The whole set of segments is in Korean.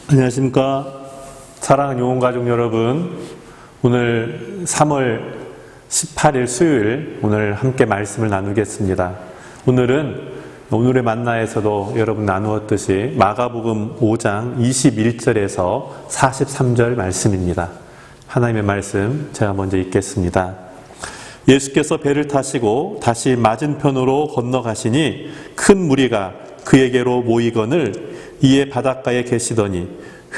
안녕하십니까. 사랑하는 용혼가족 여러분, 오늘 3월 18일 수요일 오늘 함께 말씀을 나누겠습니다. 오늘의 만나에서도 여러분 나누었듯이 마가복음 5장 21절에서 43절 말씀입니다. 하나님의 말씀 제가 먼저 읽겠습니다. 예수께서 배를 타시고 다시 맞은편으로 건너가시니 큰 무리가 그에게로 모이거늘 이에 바닷가에 계시더니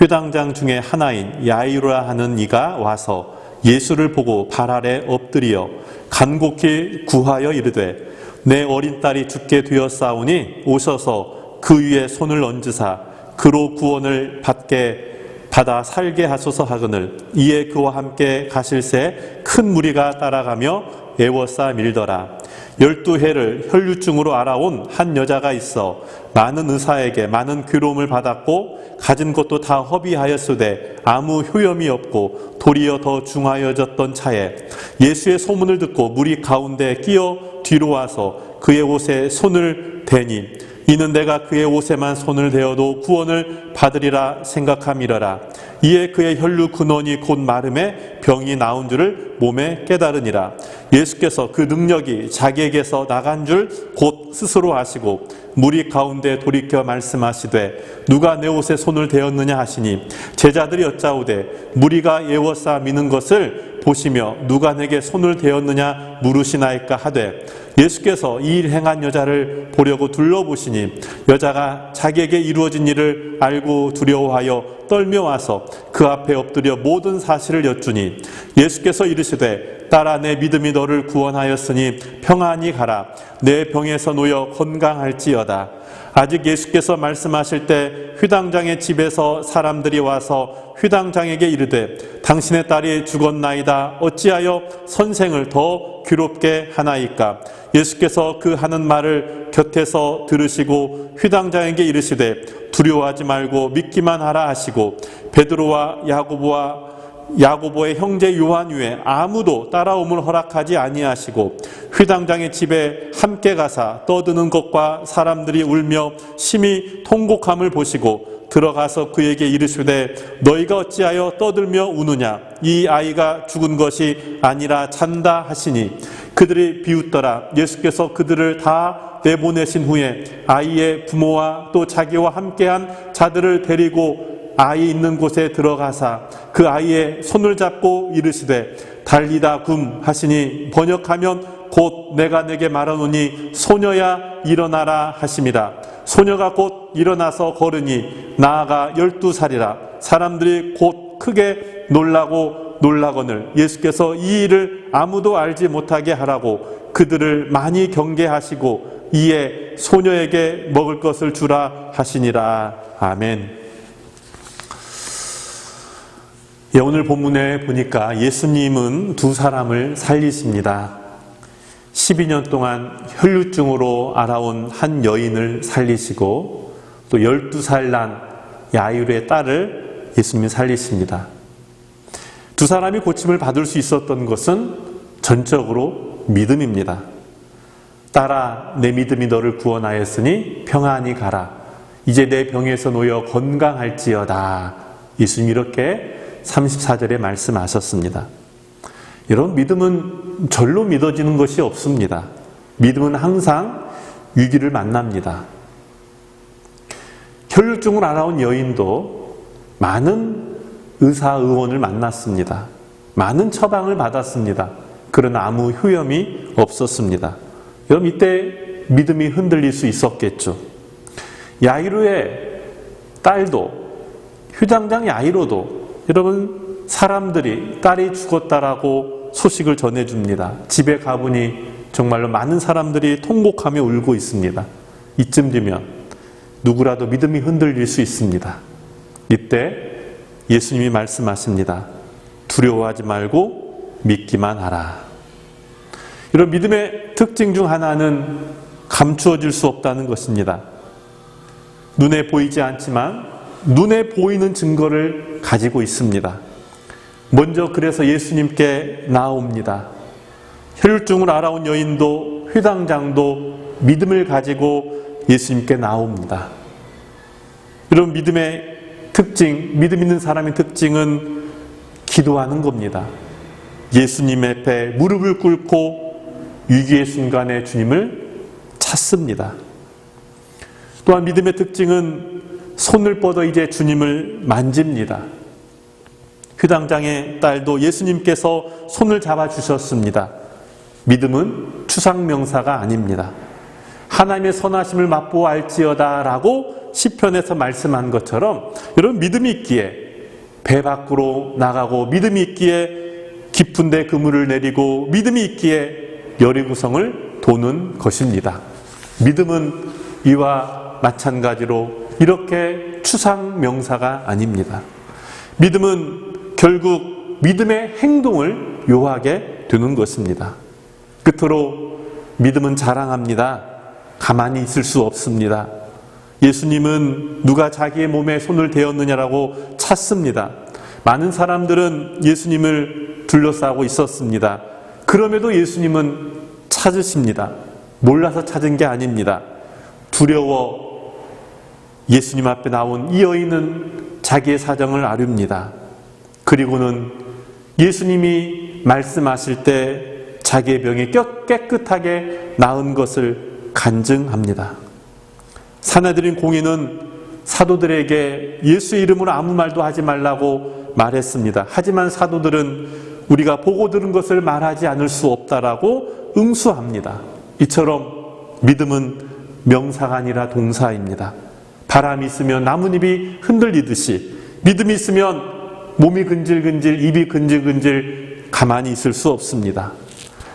회당장 중에 하나인 야이로라 하는 이가 와서 예수를 보고 발 아래 엎드려 간곡히 구하여 이르되 내 어린 딸이 죽게 되었사오니 오셔서 그 위에 손을 얹으사 그로 구원을 받아 살게 하소서 하거늘 이에 그와 함께 가실새 큰 무리가 따라가며 애워싸 밀더라. 12해를 혈류증으로 알아온 한 여자가 있어 많은 의사에게 많은 괴로움을 받았고 가진 것도 다 허비하였으되 아무 효염이 없고 도리어 더 중하여졌던 차에 예수의 소문을 듣고 무리 가운데 끼어 뒤로 와서 그의 옷에 손을 대니 이는 내가 그의 옷에만 손을 대어도 구원을 받으리라 생각함이러라. 이에 그의 혈류 근원이 곧 마름에 병이 나온 줄을 몸에 깨달으니라. 예수께서 그 능력이 자기에게서 나간 줄 곧 스스로 아시고 무리 가운데 돌이켜 말씀하시되 누가 내 옷에 손을 대었느냐 하시니 제자들이 여짜오되 무리가 애워싸 미는 것을 보시며 누가 내게 손을 대었느냐 물으시나이까 하되 예수께서 이 일 행한 여자를 보려고 둘러보시니 여자가 자기에게 이루어진 일을 알고 두려워하여 떨며 와서 그 앞에 엎드려 모든 사실을 여쭈니 예수께서 이르시되 딸아 내 믿음이 너를 구원하였으니 평안히 가라. 내 병에서 놓여 건강할지어다. 아직 예수께서 말씀하실 때 회당장의 집에서 사람들이 와서 회당장에게 이르되 당신의 딸이 죽었나이다. 어찌하여 선생을 더 괴롭게 하나이까? 예수께서 그 하는 말을 곁에서 들으시고 회당장에게 이르시되 두려워하지 말고 믿기만 하라 하시고 베드로와 야고보의 형제 요한 외에 아무도 따라옴을 허락하지 아니하시고 회당장의 집에 함께 가사 떠드는 것과 사람들이 울며 심히 통곡함을 보시고 들어가서 그에게 이르시되 너희가 어찌하여 떠들며 우느냐? 이 아이가 죽은 것이 아니라 잔다 하시니 그들이 비웃더라. 예수께서 그들을 다 내보내신 후에 아이의 부모와 또 자기와 함께한 자들을 데리고 아이 있는 곳에 들어가사 그 아이의 손을 잡고 이르시되 달리다 굼 하시니 번역하면 곧 내가 내게 말하노니 소녀야 일어나라 하심이라. 소녀가 곧 일어나서 걸으니 나아가 12살이라. 사람들이 곧 크게 놀라거늘 예수께서 이 일을 아무도 알지 못하게 하라고 그들을 많이 경계하시고 이에 소녀에게 먹을 것을 주라 하시니라. 아멘. 오늘 본문에 보니까 예수님은 두 사람을 살리십니다. 12년 동안 혈류증으로 알아온 한 여인을 살리시고 또 12살 난 야이로의 딸을 예수님이 살리십니다. 두 사람이 고침을 받을 수 있었던 것은 전적으로 믿음입니다. 딸아 내 믿음이 너를 구원하였으니 평안히 가라. 이제 내 병에서 놓여 건강할지어다. 예수님이 이렇게 34절에 말씀하셨습니다. 여러분 믿음은 절로 믿어지는 것이 없습니다. 믿음은 항상 위기를 만납니다. 혈류증을 알아온 여인도 많은 의사의원을 만났습니다. 많은 처방을 받았습니다. 그러나 아무 효험이 없었습니다. 여러분 이때 믿음이 흔들릴 수 있었겠죠. 야이로의 딸도 회당장 야이로도 여러분 사람들이 딸이 죽었다라고 소식을 전해줍니다. 집에 가보니 정말로 많은 사람들이 통곡하며 울고 있습니다. 이쯤 되면 누구라도 믿음이 흔들릴 수 있습니다. 이때 예수님이 말씀하십니다. 두려워하지 말고 믿기만 하라. 이런 믿음의 특징 중 하나는 감추어질 수 없다는 것입니다. 눈에 보이지 않지만 눈에 보이는 증거를 가지고 있습니다. 먼저 그래서 예수님께 나옵니다. 혈류증을 알아온 여인도 회당장도 믿음을 가지고 예수님께 나옵니다. 이런 믿음의 특징, 믿음 있는 사람의 특징은 기도하는 겁니다. 예수님 앞에 무릎을 꿇고 위기의 순간에 주님을 찾습니다. 또한 믿음의 특징은 손을 뻗어 이제 주님을 만집니다. 회당장의 딸도 예수님께서 손을 잡아주셨습니다. 믿음은 추상명사가 아닙니다. 하나님의 선하심을 맛보아 알지어다 라고 시편에서 말씀한 것처럼 여러분 믿음이 있기에 배 밖으로 나가고 믿음이 있기에 깊은 데 그물을 내리고 믿음이 있기에 여리고성을 도는 것입니다. 믿음은 이와 마찬가지로 이렇게 추상명사가 아닙니다. 믿음은 결국 믿음의 행동을 요하게 되는 것입니다. 끝으로 믿음은 자랑합니다. 가만히 있을 수 없습니다. 예수님은 누가 자기의 몸에 손을 대었느냐라고 찾습니다. 많은 사람들은 예수님을 둘러싸고 있었습니다. 그럼에도 예수님은 찾으십니다. 몰라서 찾은 게 아닙니다. 두려워 예수님 앞에 나온 이 여인은 자기의 사정을 아릅니다. 그리고는 예수님이 말씀하실 때 자기의 병이 깨끗하게 나은 것을 간증합니다. 사내들인 공인은 사도들에게 예수의 이름으로 아무 말도 하지 말라고 말했습니다. 하지만 사도들은 우리가 보고 들은 것을 말하지 않을 수 없다라고 응수합니다. 이처럼 믿음은 명사가 아니라 동사입니다. 바람이 있으면 나뭇잎이 흔들리듯이 믿음이 있으면 몸이 근질근질, 입이 근질근질 가만히 있을 수 없습니다.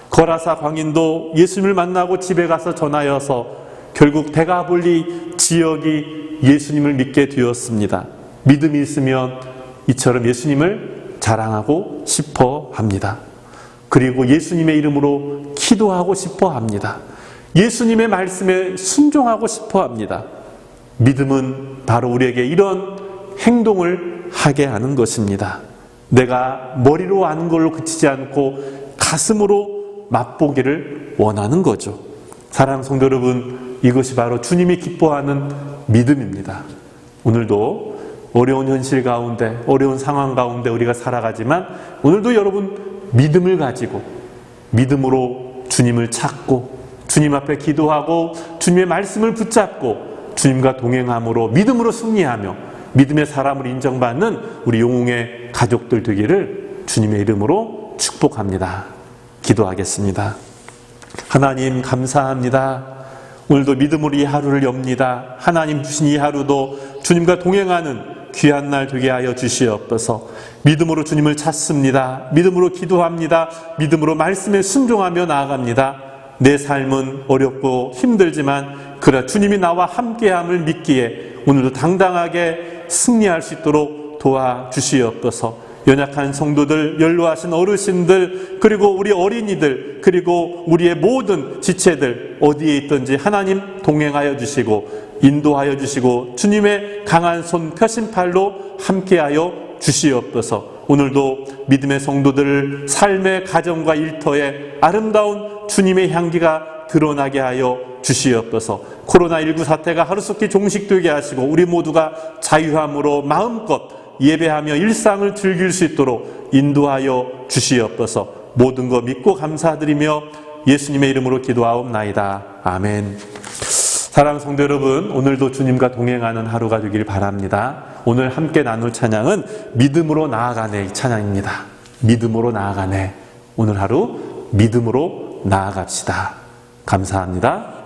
거라사 광인도 예수님을 만나고 집에 가서 전하여서 결국 데가볼리 지역이 예수님을 믿게 되었습니다. 믿음이 있으면 이처럼 예수님을 자랑하고 싶어 합니다. 그리고 예수님의 이름으로 기도하고 싶어 합니다. 예수님의 말씀에 순종하고 싶어 합니다. 믿음은 바로 우리에게 이런 행동을 하게 하는 것입니다. 내가 머리로 아는 걸로 그치지 않고 가슴으로 맛보기를 원하는 거죠. 사랑하는 성도 여러분, 이것이 바로 주님이 기뻐하는 믿음입니다. 오늘도 어려운 현실 가운데, 어려운 상황 가운데 우리가 살아가지만 오늘도 여러분 믿음을 가지고 믿음으로 주님을 찾고 주님 앞에 기도하고 주님의 말씀을 붙잡고 주님과 동행함으로 믿음으로 승리하며 믿음의 사람으로 인정받는 우리 영웅의 가족들 되기를 주님의 이름으로 축복합니다. 기도하겠습니다. 하나님 감사합니다. 오늘도 믿음으로 이 하루를 엽니다. 하나님 주신 이 하루도 주님과 동행하는 귀한 날 되게 하여 주시옵소서. 믿음으로 주님을 찾습니다. 믿음으로 기도합니다. 믿음으로 말씀에 순종하며 나아갑니다. 내 삶은 어렵고 힘들지만 그러나 주님이 나와 함께함을 믿기에 오늘도 당당하게 승리할 수 있도록 도와주시옵소서. 연약한 성도들, 연로하신 어르신들, 그리고 우리 어린이들, 그리고 우리의 모든 지체들 어디에 있든지 하나님 동행하여 주시고 인도하여 주시고 주님의 강한 손 펴신 팔로 함께하여 주시옵소서. 오늘도 믿음의 성도들 삶의 가정과 일터에 아름다운 주님의 향기가 드러나게 하여 주시옵소서. 코로나19 사태가 하루속히 종식되게 하시고 우리 모두가 자유함으로 마음껏 예배하며 일상을 즐길 수 있도록 인도하여 주시옵소서. 모든 거 믿고 감사드리며 예수님의 이름으로 기도하옵나이다. 아멘. 사랑하는 성도 여러분, 오늘도 주님과 동행하는 하루가 되길 바랍니다. 오늘 함께 나눌 찬양은 믿음으로 나아가네 이 찬양입니다. 믿음으로 나아가네. 오늘 하루 믿음으로 나아갑시다. 감사합니다.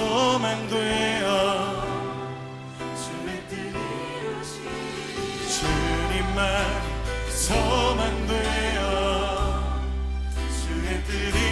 소망되어 주의 뜻 주님만 소망되어 주의 뜻